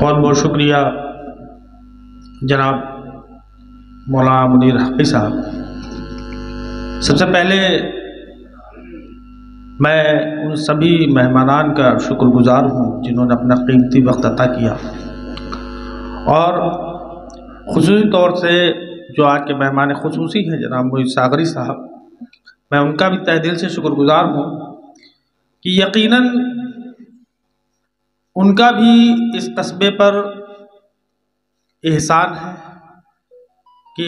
بہت بہت شکریہ جناب مولانا منیر حقی صاحب۔ سب سے پہلے میں ان سبھی مہمانان کا شکر گزار ہوں جنہوں نے اپنا قیمتی وقت عطا کیا، اور خصوصی طور سے جو آج کے مہمان خصوصی ہیں جناب موئی ساغری صاحب، میں ان کا بھی تہ دل سے شکر گزار ہوں کہ یقیناً ان کا بھی اس قصبے پر احسان ہے کہ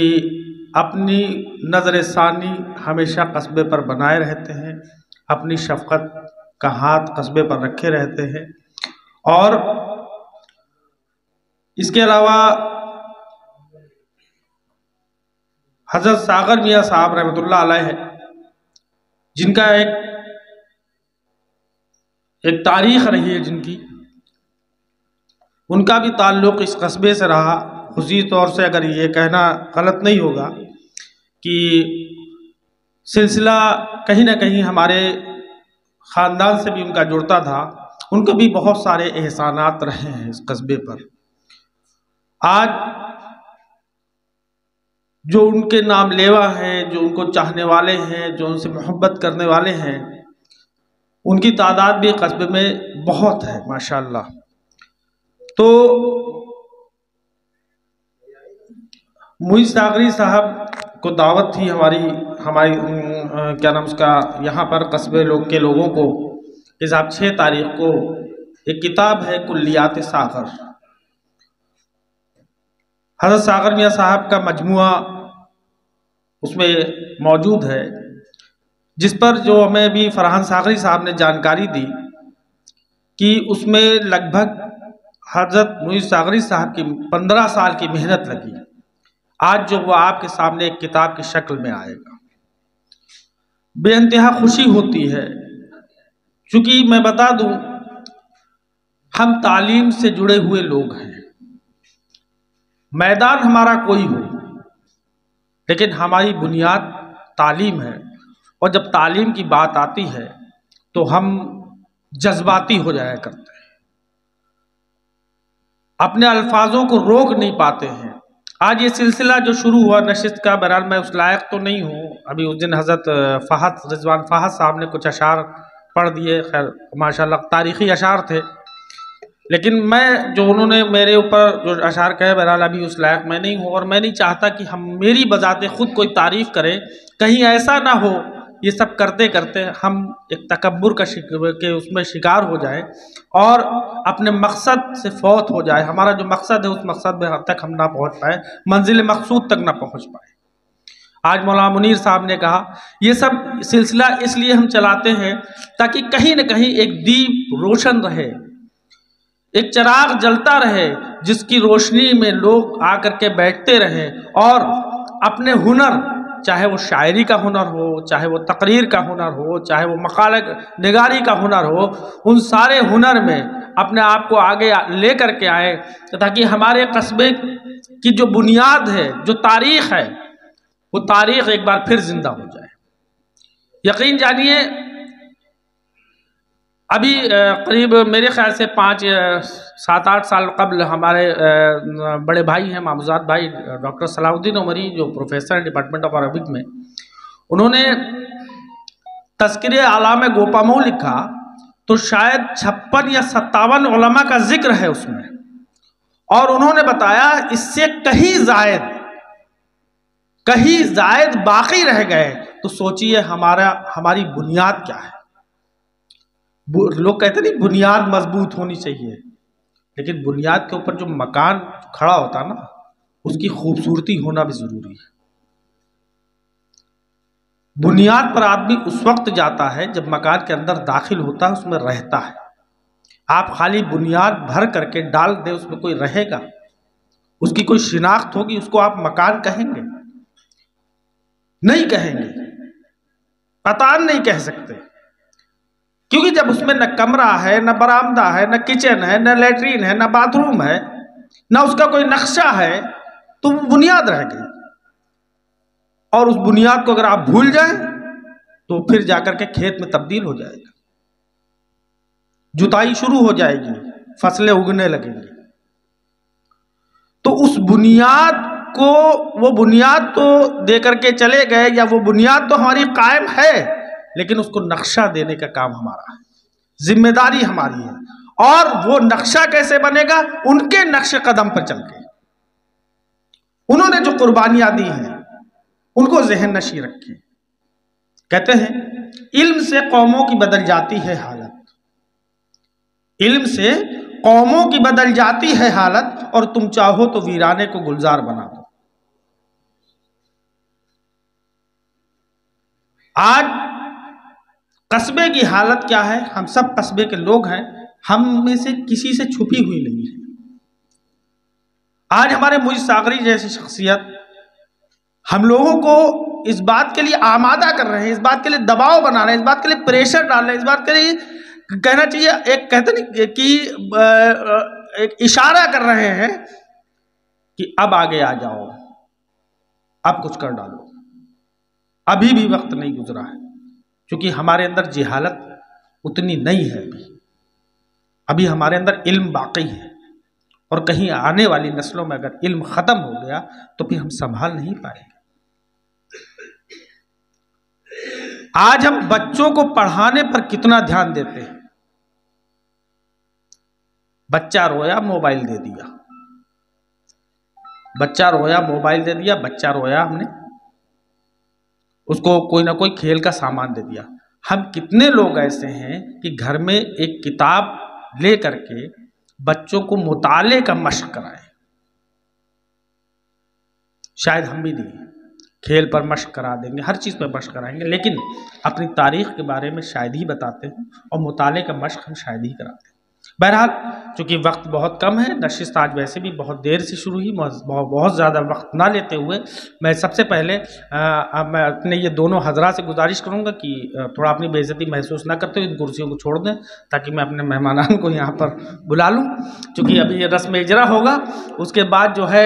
اپنی نظر ثانی ہمیشہ قصبے پر بنائے رہتے ہیں، اپنی شفقت کا ہاتھ قصبے پر رکھے رہتے ہیں۔ اور اس کے علاوہ حضرت ساغر میاں صاحب رحمۃ اللہ علیہ جن کا ایک تاریخ رہی ہے جن کی، ان کا بھی تعلق اس قصبے سے رہا۔ خصوصی طور سے اگر یہ کہنا غلط نہیں ہوگا کہ سلسلہ کہیں نہ کہیں ہمارے خاندان سے بھی ان کا جڑتا تھا، ان کو بھی بہت سارے احسانات رہے ہیں اس قصبے پر۔ آج جو ان کے نام لیوا ہیں، جو ان کو چاہنے والے ہیں، جو ان سے محبت کرنے والے ہیں، ان کی تعداد بھی قصبے میں بہت ہے ماشاءاللہ۔ تو موئی ساغری صاحب کو دعوت تھی ہماری کیا نام اس کا یہاں پر قصبے کے لوگوں کو کہ صاحب 6 تاریخ کو ایک کتاب ہے کلیات ساغر، حضرت ساغر میاں صاحب کا مجموعہ اس میں موجود ہے، جس پر جو ہمیں بھی فرحان ساغری صاحب نے جانکاری دی کہ اس میں لگ بھگ حضرت موئی ساغری صاحب کی 15 سال کی محنت لگی، آج جو وہ آپ کے سامنے ایک کتاب کی شکل میں آئے گا۔ بے انتہا خوشی ہوتی ہے، چونکہ میں بتا دوں ہم تعلیم سے جڑے ہوئے لوگ ہیں، میدان ہمارا کوئی ہو لیکن ہماری بنیاد تعلیم ہے، اور جب تعلیم کی بات آتی ہے تو ہم جذباتی ہو جایا کرتے ہیں، اپنے الفاظوں کو روک نہیں پاتے ہیں۔ آج یہ سلسلہ جو شروع ہوا نشست کا، بہرحال میں اس لائق تو نہیں ہوں، ابھی اس دن حضرت رضوان فہد صاحب نے کچھ اشعار پڑھ دیے، خیر ماشاءاللہ تاریخی اشعار تھے، لیکن میں جو انہوں نے میرے اوپر جو اشعار کہے بہرحال ابھی اس لائق میں نہیں ہوں، اور میں نہیں چاہتا کہ میری بذات خود کوئی تعریف کرے، کہیں ایسا نہ ہو یہ سب کرتے کرتے ہم ایک تکبر کے اس میں شکار ہو جائے اور اپنے مقصد سے فوت ہو جائے، ہمارا جو مقصد ہے اس مقصد میں تک ہم نہ پہنچ پائے، منزل مقصود تک نہ پہنچ پائے۔ آج مولانا منیر صاحب نے کہا یہ سب سلسلہ اس لیے ہم چلاتے ہیں تاکہ کہیں نہ کہیں ایک دیپ روشن رہے، ایک چراغ جلتا رہے، جس کی روشنی میں لوگ آ کر کے بیٹھتے رہیں اور اپنے ہنر، چاہے وہ شاعری کا ہنر ہو، چاہے وہ تقریر کا ہنر ہو، چاہے وہ مقالہ نگاری کا ہنر ہو، ان سارے ہنر میں اپنے آپ کو آگے لے کر کے آئے تاکہ ہمارے قصبے کی جو بنیاد ہے، جو تاریخ ہے، وہ تاریخ ایک بار پھر زندہ ہو جائے۔ یقین جانیے ابھی قریب میرے خیال سے 7-8 سال قبل ہمارے بڑے بھائی ہیں محمود بھائی ڈاکٹر صلاح الدین عمری، جو پروفیسر ہیں ڈپارٹمنٹ آف عربک میں، انہوں نے تذکرہ اعلام گوپامو لکھا تو شاید 56 یا 57 علماء کا ذکر ہے اس میں، اور انہوں نے بتایا اس سے کہیں زائد باقی رہ گئے تو سوچئے ہماری بنیاد کیا ہے۔ لوگ کہتے نہیں بنیاد مضبوط ہونی چاہیے، لیکن بنیاد کے اوپر جو مکان کھڑا ہوتا نا اس کی خوبصورتی ہونا بھی ضروری ہے۔ بنیاد پر آدمی اس وقت جاتا ہے جب مکان کے اندر داخل ہوتا ہے، اس میں رہتا ہے۔ آپ خالی بنیاد بھر کر کے ڈال دیں، اس میں کوئی رہے گا، اس کی کوئی شناخت ہوگی، اس کو آپ مکان کہیں گے؟ نہیں کہیں گے، قطعاً نہیں کہہ سکتے، کیونکہ جب اس میں نہ کمرہ ہے، نہ برآمدہ ہے، نہ کچن ہے، نہ لیٹرین ہے، نہ باتھ روم ہے، نہ اس کا کوئی نقشہ ہے، تو وہ بنیاد رہ گئی۔ اور اس بنیاد کو اگر آپ بھول جائیں تو پھر جا کر کے کھیت میں تبدیل ہو جائے گا، جتائی شروع ہو جائے گی، فصلیں اگنے لگیں گی، تو اس بنیاد کو، وہ بنیاد تو دے کر کے چلے گئے، یا وہ بنیاد تو ہماری قائم ہے، لیکن اس کو نقشہ دینے کا کام ہمارا ہے، ذمہ داری ہماری ہے۔ اور وہ نقشہ کیسے بنے گا؟ ان کے نقش قدم پر چل کے، انہوں نے جو قربانیاں دی ہیں ان کو ذہن نشیں رکھیں۔ کہتے ہیں علم سے قوموں کی بدل جاتی ہے حالت، علم سے قوموں کی بدل جاتی ہے حالت، اور تم چاہو تو ویرانے کو گلزار بنا دو۔ آج قصبے کی حالت کیا ہے؟ ہم سب قصبے کے لوگ ہیں، ہم میں سے کسی سے چھپی ہوئی نہیں ہے۔ آج ہمارے موئی ساغری جیسی شخصیت ہم لوگوں کو اس بات کے لیے آمادہ کر رہے ہیں، اس بات کے لیے دباؤ بنا رہے ہیں، اس بات کے لیے پریشر ڈال رہے ہیں، اس بات کے لیے کہنا چاہیے ایک کہتے نہیں کہ ایک اشارہ کر رہے ہیں کہ اب آگے آ جاؤ، اب کچھ کر ڈالو، ابھی بھی وقت نہیں گزرا ہے، کیونکہ ہمارے اندر جہالت اتنی نہیں ہے، ابھی ہمارے اندر علم باقی ہے، اور کہیں آنے والی نسلوں میں اگر علم ختم ہو گیا تو پھر ہم سنبھال نہیں پائیں گے۔ آج ہم بچوں کو پڑھانے پر کتنا دھیان دیتے ہیں؟ بچہ رویا موبائل دے دیا، بچہ رویا موبائل دے دیا، بچہ رویا ہم نے اس کو کوئی نہ کوئی کھیل کا سامان دے دیا۔ ہم کتنے لوگ ایسے ہیں کہ گھر میں ایک کتاب لے کر کے بچوں کو مطالعے کا مشق کرائیں؟ شاید ہم بھی نہیں، کھیل پر مشق کرا دیں گے، ہر چیز پر مشق کرائیں گے، لیکن اپنی تاریخ کے بارے میں شاید ہی بتاتے ہیں، اور مطالعے کا مشق ہم شاید ہی کراتے ہیں۔ بہرحال چونکہ وقت بہت کم ہے، نشست آج ویسے بھی بہت دیر سے شروع ہوئی، بہت زیادہ وقت نہ لیتے ہوئے میں سب سے پہلے میں اپنے یہ دونوں حضرات سے گزارش کروں گا کہ تھوڑا اپنی بے عزتی محسوس نہ کرتے ہوئے ان کرسیوں کو چھوڑ دیں، تاکہ میں اپنے مہمانان کو یہاں پر بلا لوں، چونکہ ابھی یہ رسم اجرا ہوگا، اس کے بعد جو ہے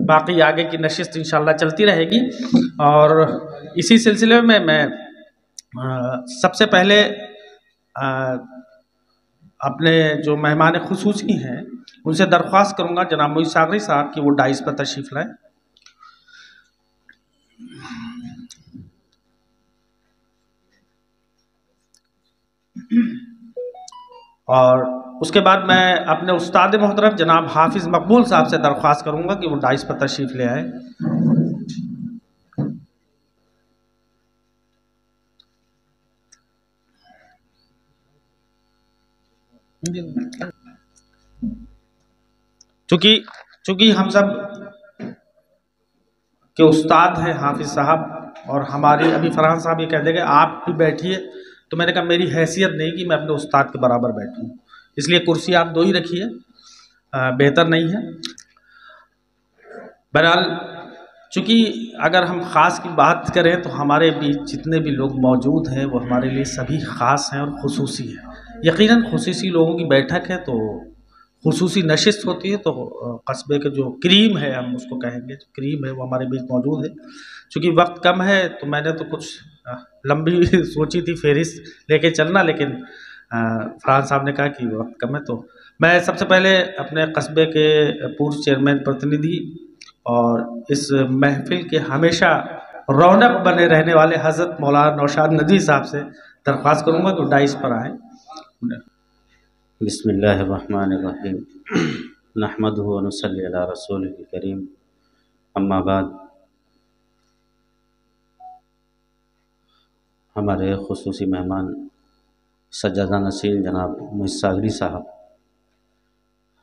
باقی آگے کی نشست انشاءاللہ چلتی رہے گی۔ اور اسی سلسلے میں میں سب سے پہلے اپنے جو مہمان خصوصی ہیں ان سے درخواست کروں گا جناب موئی ساغری صاحب کہ وہ ڈائس پر تشریف لائیں۔ اور اس کے بعد میں اپنے استاد محترم جناب حافظ مقبول صاحب سے درخواست کروں گا کہ وہ ڈائس پر تشریف لے آئے۔ چونکہ ہم سب کے استاد ہیں حافظ صاحب، اور ہمارے ابھی فرحان صاحب یہ کہہ دیں کہ آپ بھی بیٹھیے، تو میں نے کہا میری حیثیت نہیں کہ میں اپنے استاد کے برابر بیٹھوں، اس لیے کرسی آپ دو ہی رکھیے، بہتر نہیں ہے۔ بہرحال چونکہ اگر ہم خاص کی بات کریں تو ہمارے بیچ جتنے بھی لوگ موجود ہیں وہ ہمارے لیے سبھی خاص ہیں اور خصوصی ہیں۔ یقیناً خصوصی لوگوں کی بیٹھک ہے تو خصوصی نشست ہوتی ہے، تو قصبے کے جو کریم ہے، ہم اس کو کہیں گے جو کریم ہے، وہ ہمارے بیچ موجود ہے۔ چونکہ وقت کم ہے تو میں نے تو کچھ لمبی سوچی تھی فہرست لے کے چلنا، لیکن فرحان صاحب نے کہا کہ وقت کم ہے، تو میں سب سے پہلے اپنے قصبے کے پورو چیئرمین پرتندھی اور اس محفل کے ہمیشہ رونق بنے رہنے والے حضرت مولانا نوشاد ندوی صاحب سے درخواست کروں گا کہ ڈائس پر آئیں۔ بسم اللہ الرحمن الرحیم، نحمدہ و نصلی علی رسولہ الکریم، اما بعد۔ ہمارے خصوصی مہمان سجادہ نشین جناب موئی ساغری صاحب،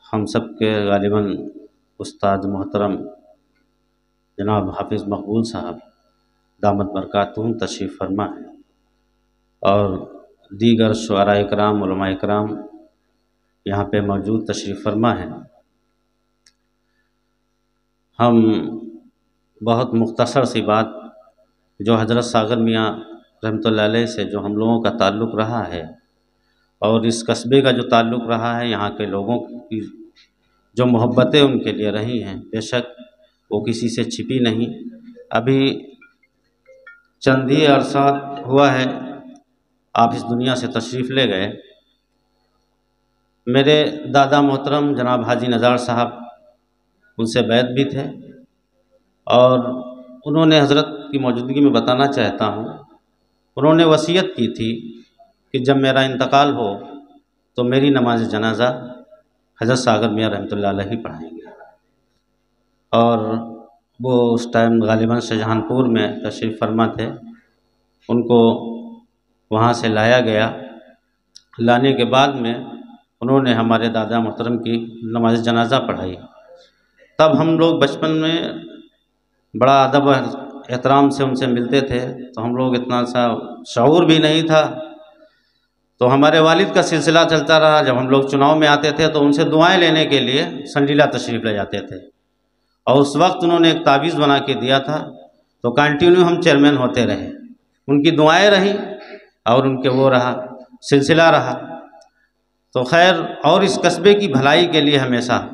ہم سب کے غالباً استاد محترم جناب حافظ مقبول صاحب دامت برکاتہم تشریف فرما ہے، اور دیگر شعراء اکرام، علماء اکرام یہاں پہ موجود تشریف فرما ہے۔ ہم بہت مختصر سی بات، جو حضرت ساغر میاں رحمۃ اللہ علیہ سے جو ہم لوگوں کا تعلق رہا ہے، اور اس قصبے کا جو تعلق رہا ہے، یہاں کے لوگوں کی جو محبتیں ان کے لیے رہی ہیں، بے شک وہ کسی سے چھپی نہیں۔ ابھی چند ہی عرصہ ہوا ہے آپ اس دنیا سے تشریف لے گئے۔ میرے دادا محترم جناب حاجی نزار صاحب ان سے بیعت بھی تھے، اور انہوں نے حضرت کی موجودگی میں بتانا چاہتا ہوں، انہوں نے وصیت کی تھی کہ جب میرا انتقال ہو تو میری نماز جنازہ حضرت ساگر میاں رحمۃ اللہ علیہ ہی پڑھائیں گے، اور وہ اس ٹائم غالباً شاہجہان پور میں تشریف فرما تھے۔ ان کو وہاں سے لایا گیا، لانے کے بعد میں انہوں نے ہمارے دادا محترم کی نماز جنازہ پڑھائی۔ تب ہم لوگ بچپن میں بڑا ادب و احترام سے ان سے ملتے تھے، تو ہم لوگ اتنا سا شعور بھی نہیں تھا، تو ہمارے والد کا سلسلہ چلتا رہا۔ جب ہم لوگ چناؤ میں آتے تھے تو ان سے دعائیں لینے کے لیے سنڈیلا تشریف لے جاتے تھے، اور اس وقت انہوں نے ایک تعویذ بنا کے دیا تھا، تو کنٹینیو ہم چیئرمین ہوتے رہے، ان کی دعائیں رہیں اور ان کے وہ رہا سلسلہ رہا۔ تو خیر، اور اس قصبے کی بھلائی کے لیے ہمیشہ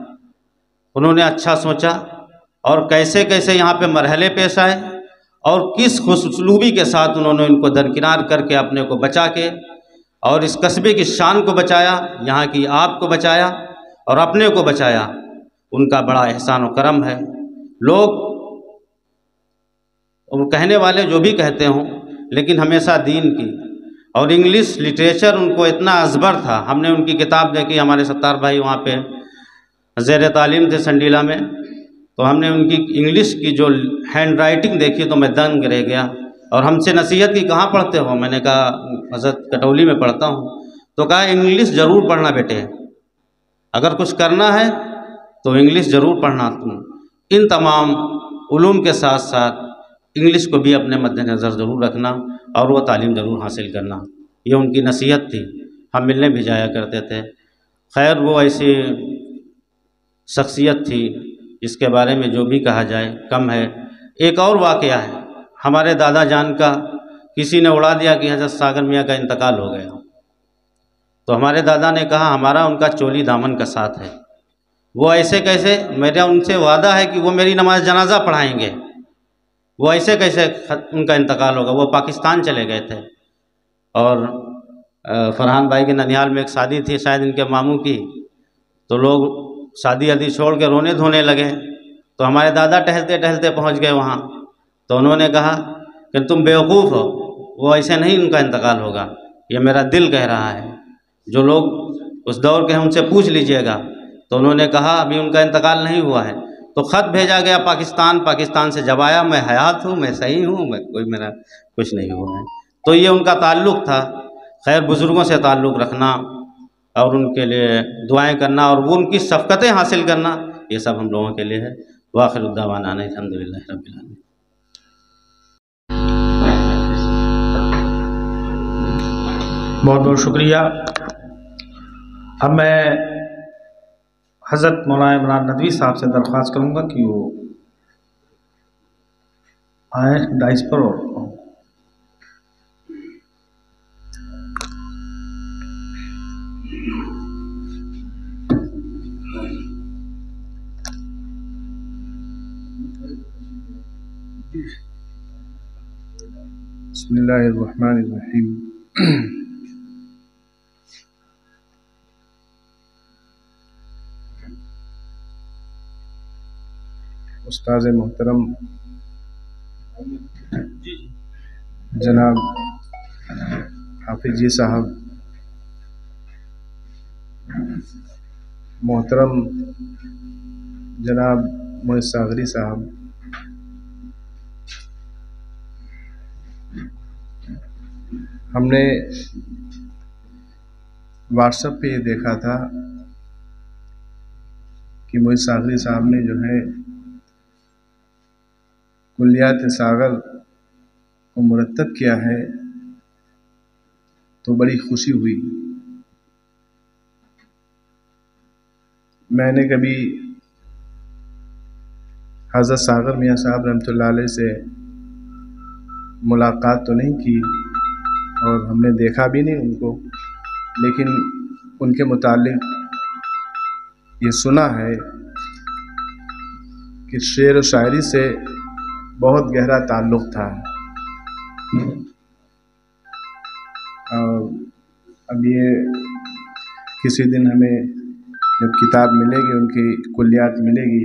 انہوں نے اچھا سوچا، اور کیسے کیسے یہاں پہ مرحلے پیش آئے، اور کس خوش اسلوبی کے ساتھ انہوں نے ان کو درکنار کر کے اپنے کو بچا کے اور اس قصبے کی شان کو بچایا، یہاں کی آب کو بچایا اور اپنے کو بچایا، ان کا بڑا احسان و کرم ہے۔ لوگ کہنے والے جو بھی کہتے ہوں، لیکن ہمیشہ دین کی اور انگلش لٹریچر ان کو اتنا ازبر تھا۔ ہم نے ان کی کتاب دیکھی، ہمارے ستار بھائی وہاں پہ زیر تعلیم تھے سنڈیلا میں، تو ہم نے ان کی انگلش کی جو ہینڈ رائٹنگ دیکھی تو میں دنگ رہ گیا، اور ہم سے نصیحت کی کہاں پڑھتے ہو؟ میں نے کہا حضرت کٹولی میں پڑھتا ہوں۔ تو کہا انگلش ضرور پڑھنا بیٹے، اگر کچھ کرنا ہے تو انگلش ضرور پڑھنا، تم ان تمام علوم کے ساتھ ساتھ انگلش کو بھی اپنے مد نظر ضرور رکھنا، اور وہ تعلیم ضرور حاصل کرنا۔ یہ ان کی نصیحت تھی، ہم ملنے بھی جایا کرتے تھے۔ خیر، وہ ایسی شخصیت تھی جس کے بارے میں جو بھی کہا جائے کم ہے۔ ایک اور واقعہ ہے ہمارے دادا جان کا، کسی نے اڑا دیا کہ حضرت ساگر میاں کا انتقال ہو گیا، تو ہمارے دادا نے کہا ہمارا ان کا چولی دامن کا ساتھ ہے، وہ ایسے کیسے؟ میرا ان سے وعدہ ہے کہ وہ میری نماز جنازہ پڑھائیں گے، وہ ایسے کیسے ان کا انتقال ہوگا؟ وہ پاکستان چلے گئے تھے، اور فرحان بھائی کے ننیال میں ایک شادی تھی شاید ان کے ماموں کی، تو لوگ شادی عادی چھوڑ کے رونے دھونے لگے، تو ہمارے دادا ٹہلتے ٹہلتے پہنچ گئے وہاں، تو انہوں نے کہا کہ تم بیوقوف ہو، وہ ایسے نہیں ان کا انتقال ہوگا، یہ میرا دل کہہ رہا ہے، جو لوگ اس دور کے ہیں ان سے پوچھ لیجئے گا۔ تو انہوں نے کہا ابھی ان کا انتقال نہیں ہوا ہے، تو خط بھیجا گیا پاکستان سے جب آیا، میں حیات ہوں، میں صحیح ہوں، میرا کچھ نہیں ہوا ہے۔ تو یہ ان کا تعلق تھا۔ خیر، بزرگوں سے تعلق رکھنا اور ان کے لیے دعائیں کرنا اور وہ ان کی شفقتیں حاصل کرنا، یہ سب ہم لوگوں کے لیے ہے۔ وآخر الدعوانا الحمدللہ رب العالمین۔ بہت بہت شکریہ۔ اب میں حضرت مولانا عمران ندوی صاحب سے درخواست کروں گا کہ وہ آئیں ڈائس پر اور بسم اللہ الرحمن الرحیم۔ استاذ محترم جناب حافظ جی صاحب، محترم جناب محمد ساغری صاحب، ہم نے واٹس ایپ پہ یہ دیکھا تھا کہ محمد ساغری صاحب نے جو ہے کلیات ساغر کو مرتب کیا ہے، تو بڑی خوشی ہوئی۔ میں نے کبھی حضرت ساغر میاں صاحب رحمۃ اللہ علیہ سے ملاقات تو نہیں کی اور ہم نے دیکھا بھی نہیں ان کو، لیکن ان کے متعلق یہ سنا ہے کہ شعر و شاعری سے بہت گہرا تعلق تھا، اور اب یہ کسی دن ہمیں جب کتاب ملے گی، ان کی کلیات ملے گی،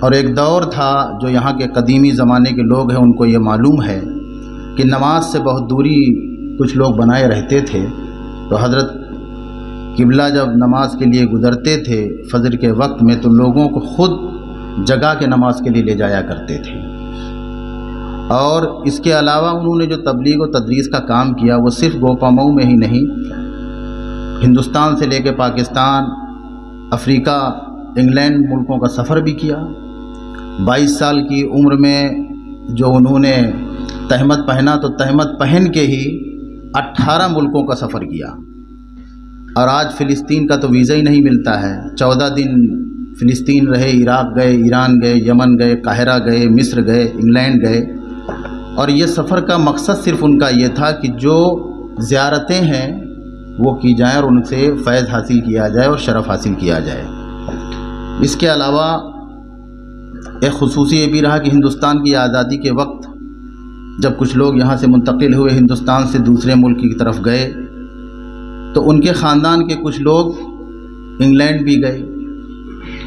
اور ایک دور تھا جو یہاں کے قدیمی زمانے کے لوگ ہیں ان کو یہ معلوم ہے کہ نماز سے بہت دوری کچھ لوگ بنائے رہتے تھے، تو حضرت قبلہ جب نماز کے لیے گزرتے تھے فجر کے وقت میں تو لوگوں کو خود جگہ کے نماز کے لیے لے جایا کرتے تھے۔ اور اس کے علاوہ انہوں نے جو تبلیغ و تدریس کا کام کیا وہ صرف گوپامئو میں ہی نہیں، ہندوستان سے لے کے پاکستان، افریقہ، انگلینڈ ملکوں کا سفر بھی کیا۔ 22 سال کی عمر میں جو انہوں نے تہمت پہنا تو تہمت پہن کے ہی 18 ملکوں کا سفر کیا، اور آج فلسطین کا تو ویزا ہی نہیں ملتا ہے۔ 14 دن فلسطین رہے، عراق گئے، ایران گئے، یمن گئے، قاہرہ گئے، مصر گئے، انگلینڈ گئے، اور یہ سفر کا مقصد صرف ان کا یہ تھا کہ جو زیارتیں ہیں وہ کی جائیں اور ان سے فیض حاصل کیا جائے اور شرف حاصل کیا جائے۔ اس کے علاوہ ایک خصوصی یہ بھی رہا کہ ہندوستان کی آزادی کے وقت جب کچھ لوگ یہاں سے منتقل ہوئے ہندوستان سے دوسرے ملک کی طرف گئے تو ان کے خاندان کے کچھ لوگ انگلینڈ بھی گئے۔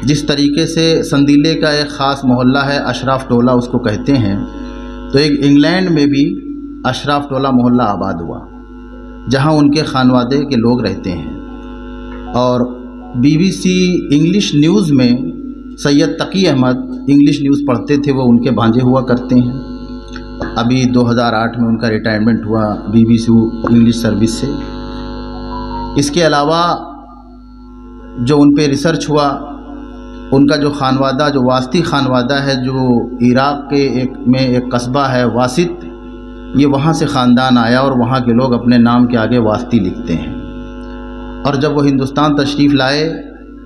جس طریقے سے سندیلے کا ایک خاص محلہ ہے، اشراف ٹولہ اس کو کہتے ہیں، تو ایک انگلینڈ میں بھی اشراف ٹولہ محلہ آباد ہوا جہاں ان کے خانوادے کے لوگ رہتے ہیں۔ اور BBC انگلش نیوز میں سید تقی احمد انگلش نیوز پڑھتے تھے، وہ ان کے بھانجے ہوا کرتے ہیں۔ ابھی 2008 میں ان کا ریٹائرمنٹ ہوا BBC انگلش سروس سے۔ اس کے علاوہ جو ان پہ ریسرچ ہوا، ان کا جو خانوادہ، جو واسطی خانوادہ ہے جو عراق کے ایک قصبہ ہے واسط، یہ وہاں سے خاندان آیا اور وہاں کے لوگ اپنے نام کے آگے واسطی لکھتے ہیں۔ اور جب وہ ہندوستان تشریف لائے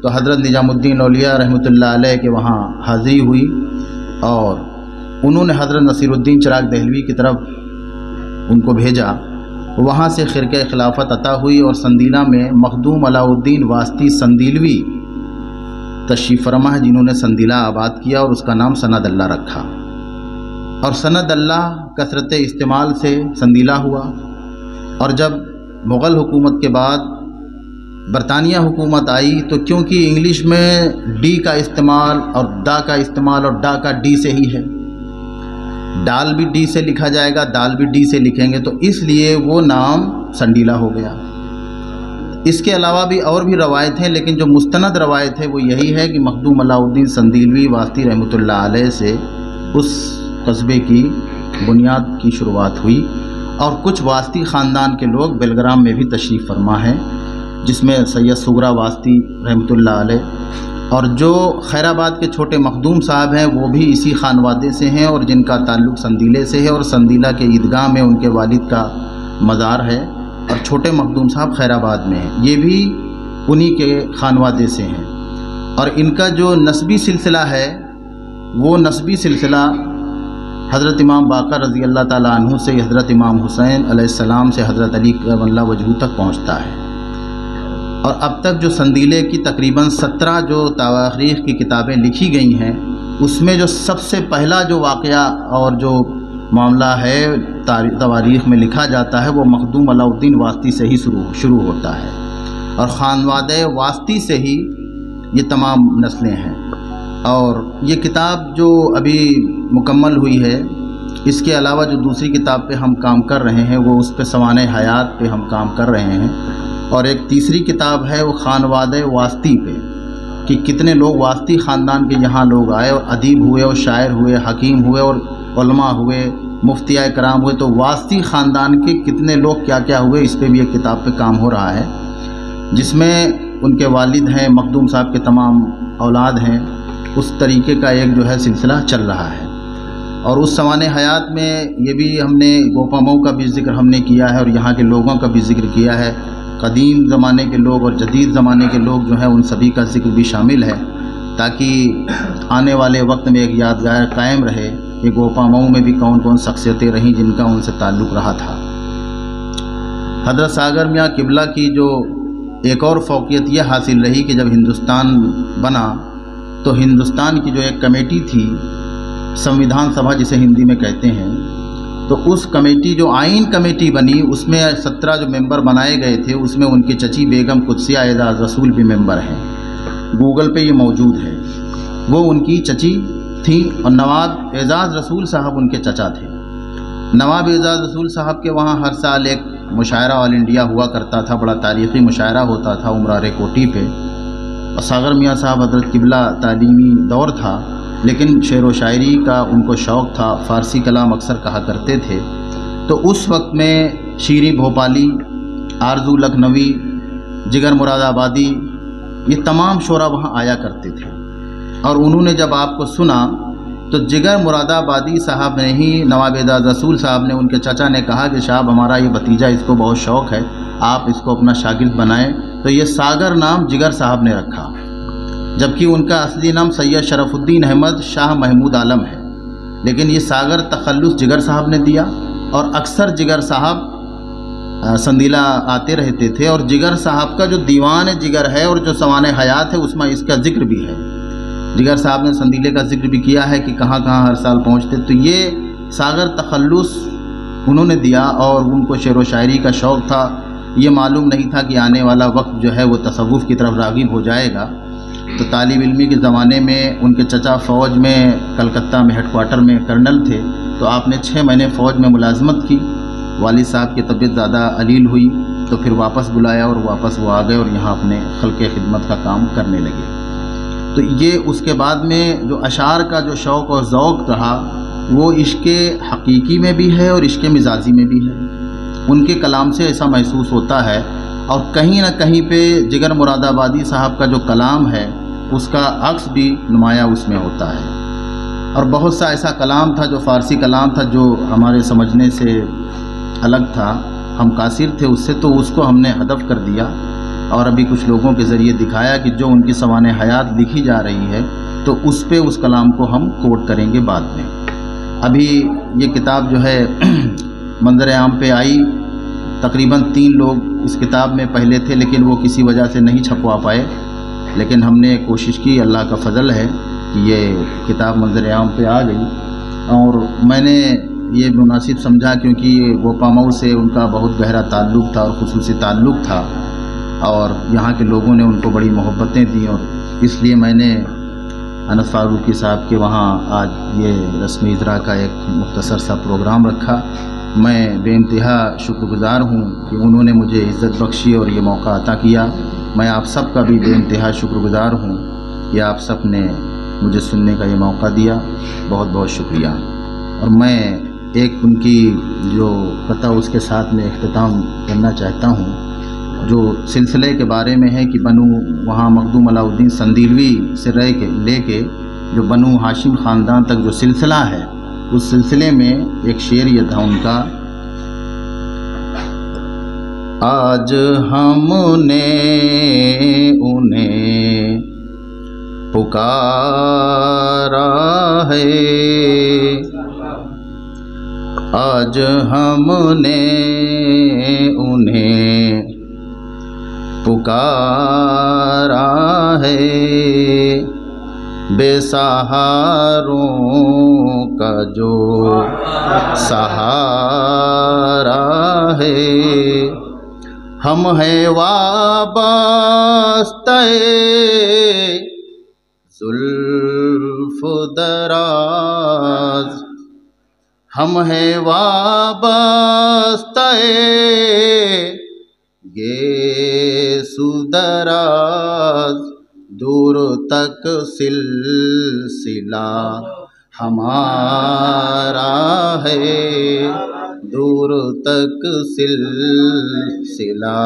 تو حضرت نظام الدین اولیاء رحمۃ اللہ علیہ کے وہاں حاضری ہوئی اور انہوں نے حضرت نصیر الدین چراغ دہلوی کی طرف ان کو بھیجا۔ وہاں سے خرقہ خلافت عطا ہوئی اور سندیلہ میں مخدوم علاء الدین واسطی سندیلوی تشریف فرما ہے جنہوں نے سندیلہ آباد کیا اور اس کا نام سند اللہ رکھا۔ اور سند اللہ کثرت استعمال سے سندیلہ ہوا، اور جب مغل حکومت کے بعد برطانیہ حکومت آئی تو کیونکہ انگلش میں ڈی کا استعمال اور دا کا استعمال اور ڈا کا ڈی سے ہی ہے، ڈال بھی ڈی سے لکھا جائے گا، دال بھی ڈی سے لکھیں گے، تو اس لیے وہ نام سنڈیلہ ہو گیا۔ اس کے علاوہ بھی اور بھی روایت ہیں، لیکن جو مستند روایت ہے وہ یہی ہے کہ مخدوم علاء الدین سندیلوی واسطی رحمۃ اللہ علیہ سے اس قصبے کی بنیاد کی شروعات ہوئی، اور کچھ واسطی خاندان کے لوگ بیلگرام میں بھی تشریف فرما ہیں، جس میں سید سغرا واسطی رحمۃ اللہ علیہ، اور جو خیر آباد کے چھوٹے مخدوم صاحب ہیں وہ بھی اسی خانوادے سے ہیں اور جن کا تعلق سندیلے سے ہے، اور سندیلہ کے عیدگاہ میں ان کے والد کا مزار ہے، اور چھوٹے مخدوم صاحب خیر آباد میں ہیں، یہ بھی انہی کے خانوادے سے ہیں۔ اور ان کا جو نسبی سلسلہ ہے وہ نسبی سلسلہ حضرت امام باقر رضی اللہ تعالیٰ عنہ سے حضرت امام حسین علیہ السلام سے حضرت علی کرم اللہ وجہہ تک پہنچتا ہے۔ اور اب تک جو سندیلے کی تقریباً 17 جو تواریخ کی کتابیں لکھی گئی ہیں، اس میں جو سب سے پہلا جو واقعہ اور جو معاملہ ہے تواریخ میں لکھا جاتا ہے وہ مخدوم علاء الدین واسطی سے ہی شروع ہوتا ہے، اور خانوادہ واسطی سے ہی یہ تمام نسلیں ہیں۔ اور یہ کتاب جو ابھی مکمل ہوئی ہے، اس کے علاوہ جو دوسری کتاب پہ ہم کام کر رہے ہیں وہ اس پہ سوانح حیات پہ ہم کام کر رہے ہیں، اور ایک تیسری کتاب ہے وہ خانوادہ واسطی پہ، کہ کتنے لوگ واسطی خاندان کے یہاں لوگ آئے اور ادیب ہوئے اور شاعر ہوئے، حکیم ہوئے اور علماء ہوئے، مفتیاء کرام ہوئے، تو واسطی خاندان کے کتنے لوگ کیا کیا ہوئے، اس پہ بھی ایک کتاب پہ کام ہو رہا ہے، جس میں ان کے والد ہیں، مخدوم صاحب کے تمام اولاد ہیں، اس طریقے کا ایک جو ہے سلسلہ چل رہا ہے۔ اور اس سوانح حیات میں یہ بھی ہم نے گوپامئو کا بھی ذکر ہم نے کیا ہے اور یہاں کے لوگوں کا بھی ذکر کیا ہے، قدیم زمانے کے لوگ اور جدید زمانے کے لوگ جو ہیں ان سبھی کا ذکر بھی شامل ہے، تاکہ آنے والے وقت میں ایک یادگار قائم رہے کہ گوپامئو میں بھی کون کون شخصیتیں رہیں جن کا ان سے تعلق رہا تھا۔ حضرت ساگر میاں قبلہ کی جو ایک اور فوقیت یہ حاصل رہی کہ جب ہندوستان بنا تو ہندوستان کی جو ایک کمیٹی تھی، سنویدھان سبھا جسے ہندی میں کہتے ہیں، تو اس کمیٹی جو آئین کمیٹی بنی اس میں 17 جو ممبر بنائے گئے تھے، اس میں ان کی چچی بیگم قدسیہ اعزاز رسول بھی ممبر ہیں، گوگل پہ یہ موجود ہے، وہ ان کی چچی تھیں اور نواب اعزاز رسول صاحب ان کے چچا تھے۔ نواب اعزاز رسول صاحب کے وہاں ہر سال ایک مشاعرہ آل انڈیا ہوا کرتا تھا، بڑا تاریخی مشاعرہ ہوتا تھا عمرہ کوٹی پہ، اور ساغر میاں صاحب حضرت قبلہ تعلیمی دور تھا، لیکن شعر و شاعری کا ان کو شوق تھا، فارسی کلام اکثر کہا کرتے تھے۔ تو اس وقت میں شیریں بھوپالی، آرزو لکھنوی، جگر مراد آبادی، یہ تمام شعراء وہاں آیا کرتے تھے، اور انہوں نے جب آپ کو سنا تو جگر مراد آبادی صاحب نے ہی، نواب اعزاز رسول صاحب نے، ان کے چچا نے کہا کہ صاحب ہمارا یہ بھتیجا، اس کو بہت شوق ہے، آپ اس کو اپنا شاگرد بنائیں۔ تو یہ ساغر نام جگر صاحب نے رکھا، جبکہ ان کا اصلی نام سید شرف الدین احمد شاہ محمود عالم ہے، لیکن یہ ساغر تخلص جگر صاحب نے دیا، اور اکثر جگر صاحب سندیلا آتے رہتے تھے، اور جگر صاحب کا جو دیوان جگر ہے اور جو سوانح حیات ہے اس میں اس کا ذکر بھی ہے۔ جگر صاحب نے سندیلے کا ذکر بھی کیا ہے کہ کہاں کہاں ہر سال پہنچتے، تو یہ ساغر تخلص انہوں نے دیا، اور ان کو شعر و شاعری کا شوق تھا۔ یہ معلوم نہیں تھا کہ آنے والا وقت جو ہے وہ تصوف کی طرف راغب ہو جائے گا، تو طالب علمی کے زمانے میں ان کے چچا فوج میں کلکتہ میں ہیڈ کوارٹر میں کرنل تھے، تو آپ نے 6 مہینے فوج میں ملازمت کی۔ والد صاحب کی طبیعت زیادہ علیل ہوئی تو پھر واپس بلایا، اور واپس وہ آ گئے اور یہاں اپنے خلق خدمت کا کام کرنے لگے۔ تو یہ اس کے بعد میں جو اشعار کا جو شوق اور ذوق رہا وہ عشق حقیقی میں بھی ہے اور عشق مزاجی میں بھی ہے۔ ان کے کلام سے ایسا محسوس ہوتا ہے، اور کہیں نہ کہیں پہ جگر مراد آبادی صاحب کا جو کلام ہے اس کا عکس بھی نمایاں اس میں ہوتا ہے۔ اور بہت سا ایسا کلام تھا جو فارسی کلام تھا جو ہمارے سمجھنے سے الگ تھا، ہم قاصر تھے اس سے، تو اس کو ہم نے ہدف کر دیا، اور ابھی کچھ لوگوں کے ذریعے دکھایا کہ جو ان کی سوانح حیات لکھی جا رہی ہے تو اس پہ اس کلام کو ہم کوٹ کریں گے بعد میں۔ ابھی یہ کتاب جو ہے منظر عام پہ آئی، تقریباً 3 لوگ اس کتاب میں پہلے تھے لیکن وہ کسی وجہ سے نہیں چھپوا پائے، لیکن ہم نے کوشش کی، اللہ کا فضل ہے کہ یہ کتاب منظر عام پہ آ گئی، اور میں نے یہ مناسب سمجھا کیونکہ وہ پاماؤ سے ان کا بہت گہرا تعلق تھا اور خصوصی تعلق تھا، اور یہاں کے لوگوں نے ان کو بڑی محبتیں دیں، اور اس لیے میں نے انس فاروقی صاحب کے وہاں آج یہ رسمی اجرا کا ایک مختصر سا پروگرام رکھا۔ میں بے انتہا شکر گزار ہوں کہ انہوں نے مجھے عزت بخشی اور یہ موقع عطا کیا۔ میں آپ سب کا بھی بے انتہا شکر گزار ہوں کہ آپ سب نے مجھے سننے کا یہ موقع دیا، بہت بہت شکریہ۔ اور میں ایک ان کی جو پتہ اس کے ساتھ میں اختتام کرنا چاہتا ہوں، جو سلسلے کے بارے میں ہے کہ بنو وہاں مخدوم علاء الدین سندیلوی سے لے کے جو بنو ہاشم خاندان تک جو سلسلہ ہے، اس سلسلے میں ایک شعر یہ تھا ان کا، آج ہم نے انہیں پکارا ہے، آج ہم نے انہیں پکارا ہے، بے سہاروں کا جو سہارا ہے، ہم ہیں وابستہ زلف دراز، ہم ہیں وابستہ گیسو دراز، دور تک سلسلہ ہمارا ہے، دور تک سلسلہ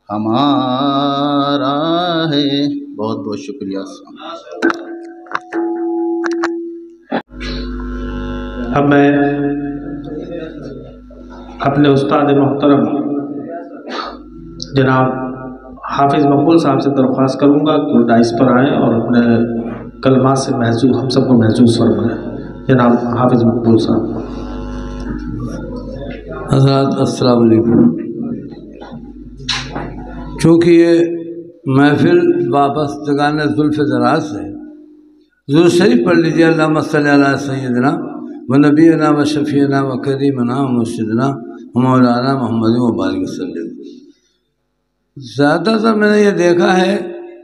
ہمارا ہے۔ بہت بہت شکریہ۔ اب میں اپنے استاد محترم جناب حافظ مقبول صاحب سے درخواست کروں گا کہ وہ ڈائس پر آئیں اور اپنے کلمات سے محظوظ ہم سب کو محظوظ فرمائیں۔ جناب حافظ مقبول صاحب۔ حضرات السلام علیکم۔ چونکہ یہ محفل وابستگان زلف دراز ہے، ضرور شریف پڑھ لیجیے، اللہم صلی علی سیدنا و نبینا و شفیعنا و کریمنا و مرشدنا و مولانا محمد و بارک وسلم۔ زیادہ تر میں نے یہ دیکھا ہے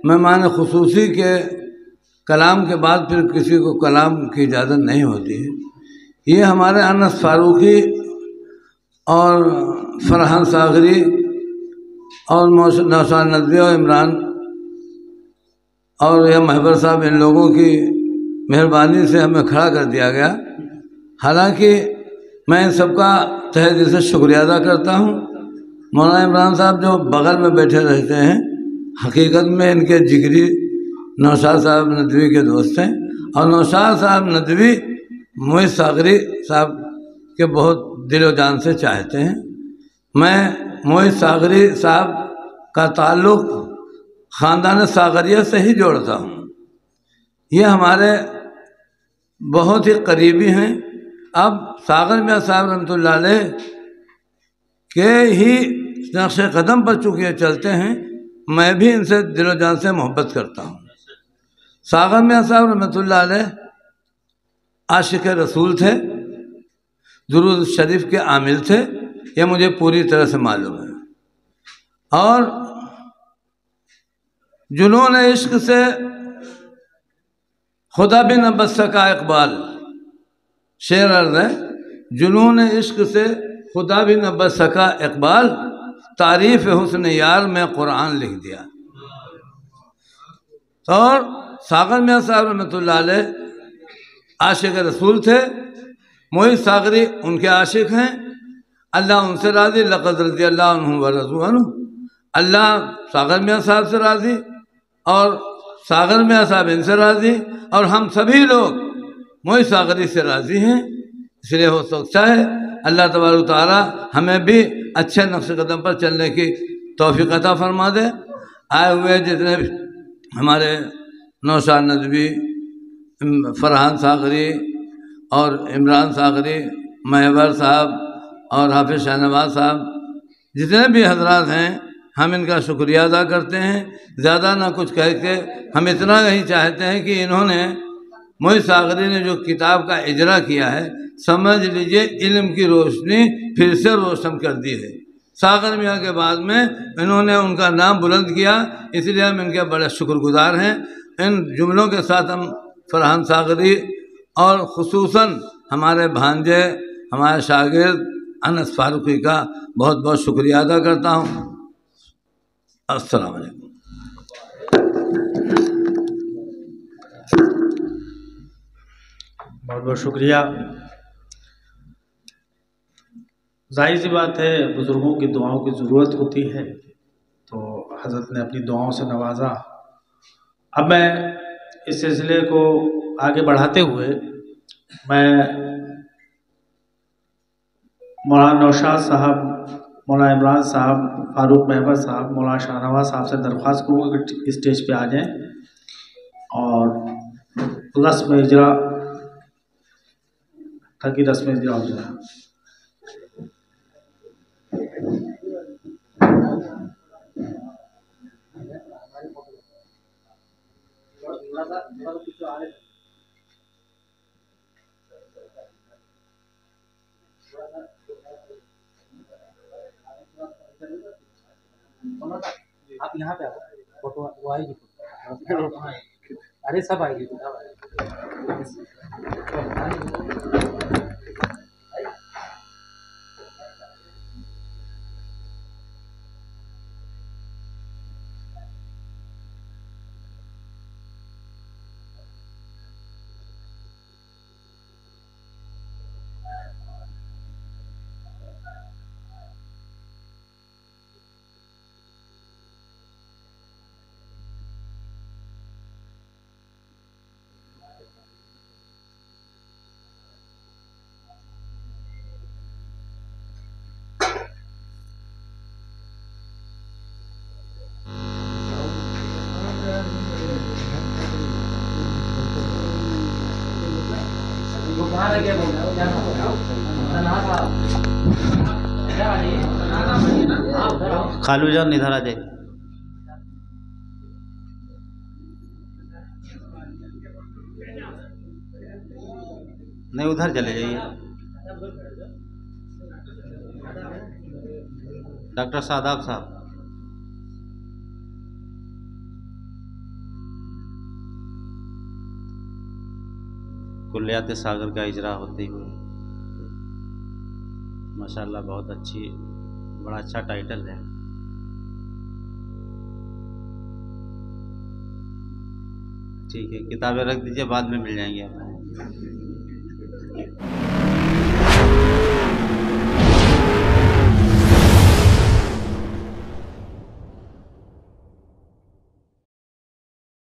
مہمان خصوصی کے کلام کے بعد پھر کسی کو کلام کی اجازت نہیں ہوتی ہے۔ یہ ہمارے انس فاروقی اور فرحان ساغری اور نوشاد ندوی اور عمران اور یہ محبر صاحب، ان لوگوں کی مہربانی سے ہمیں کھڑا کر دیا گیا۔ حالانکہ میں ان سب کا تہہ دل سے شکریہ ادا کرتا ہوں۔ مولانا عمران صاحب جو بغل میں بیٹھے رہتے ہیں، حقیقت میں ان کے جگری نوشاد صاحب ندوی کے دوست ہیں، اور نوشاد صاحب ندوی معید ساغری صاحب کے بہت دل و جان سے چاہتے ہیں۔ میں معید ساغری صاحب کا تعلق خاندان ساغریہ سے ہی جوڑتا ہوں۔ یہ ہمارے بہت ہی قریبی ہیں۔ اب ساغر میاں صاحب رحمۃ اللہ علیہ کے ہی نقش قدم پر چونکہ یہ چلتے ہیں، میں بھی ان سے دل و جان سے محبت کرتا ہوں۔ ساغر میاں صاحب رحمۃ اللہ علیہ عاشق رسول تھے، درود شریف کے عامل تھے، یہ مجھے پوری طرح سے معلوم ہے۔ اور جنون عشق سے خدا بھی نہ بچ سکا اقبال، شعر عرض ہے، جنون عشق سے خدا بھی نہ بچ سکا اقبال، تعریف حسن یار میں قرآن لکھ دیا۔ اور ساغر میاں صاحب رحمۃ اللہ علیہ عاشق رسول تھے، معید ساغری ان کے عاشق ہیں، اللہ ان سے راضی، لقد رضی اللہ عنہ ورضوا عنہ، اللہ ساغر میاں صاحب سے راضی اور ساغر میاں صاحب ان سے راضی، اور ہم سبھی لوگ معید ساغری سے راضی ہیں۔ اس لیے ہو سکتا ہے اللہ تبارک و تعالیٰ ہمیں بھی اچھے نقش قدم پر چلنے کی توفیق عطا فرما دے۔ آئے ہوئے جتنے بھی ہمارے نوشاد ندوی، فرحان ساغری اور عمران ساغری، محور صاحب اور حافظ شاہ نواز صاحب، جتنے بھی حضرات ہیں، ہم ان کا شکریہ ادا کرتے ہیں۔ زیادہ نہ کچھ کہہ کے ہم اتنا ہی چاہتے ہیں کہ انہوں نے معید ساغری نے جو کتاب کا اجرا کیا ہے، سمجھ لیجئے علم کی روشنی پھر سے روشن کر دی ہے۔ ساغر میاں کے بعد میں انہوں نے ان کا نام بلند کیا، اس لیے ہم ان کے بڑے شکر گزار ہیں۔ ان جملوں کے ساتھ ہم فرحان ساغری اور خصوصاً ہمارے بھانجے، ہمارے شاگرد انس فاروقی کا بہت بہت شکریہ ادا کرتا ہوں۔ السلام علیکم۔ بہت بہت شکریہ۔ ظاہر سی بات ہے بزرگوں کی دعاؤں کی ضرورت ہوتی ہے، تو حضرت نے اپنی دعاؤں سے نوازا۔ اب میں اس سلسلے کو آگے بڑھاتے ہوئے میں مولانا نوشاد صاحب، مولانا عمران صاحب، فاروق محور صاحب، مولانا شاہ نواز صاحب سے درخواست کروں گا کہ اسٹیج پہ آ جائیں اور رسم اجرا تاکہ رسم اجرا ہو جائے۔ آپ یہاں پہ آؤ، فوٹو وہ آئے گی، ارے سب آئے گی۔ خالو جان ادھر آ جائے۔ نہیں ادھر چلے جائیے۔ ڈاکٹر شاداب صاحب، کلیات ساگر کا اجرا ہوتے ہوئے ماشاءاللہ بہت اچھی، بڑا اچھا ٹائٹل ہے۔ ٹھیک ہے، کتابیں رکھ دیجیے، بعد میں مل جائیں گے آپ کو۔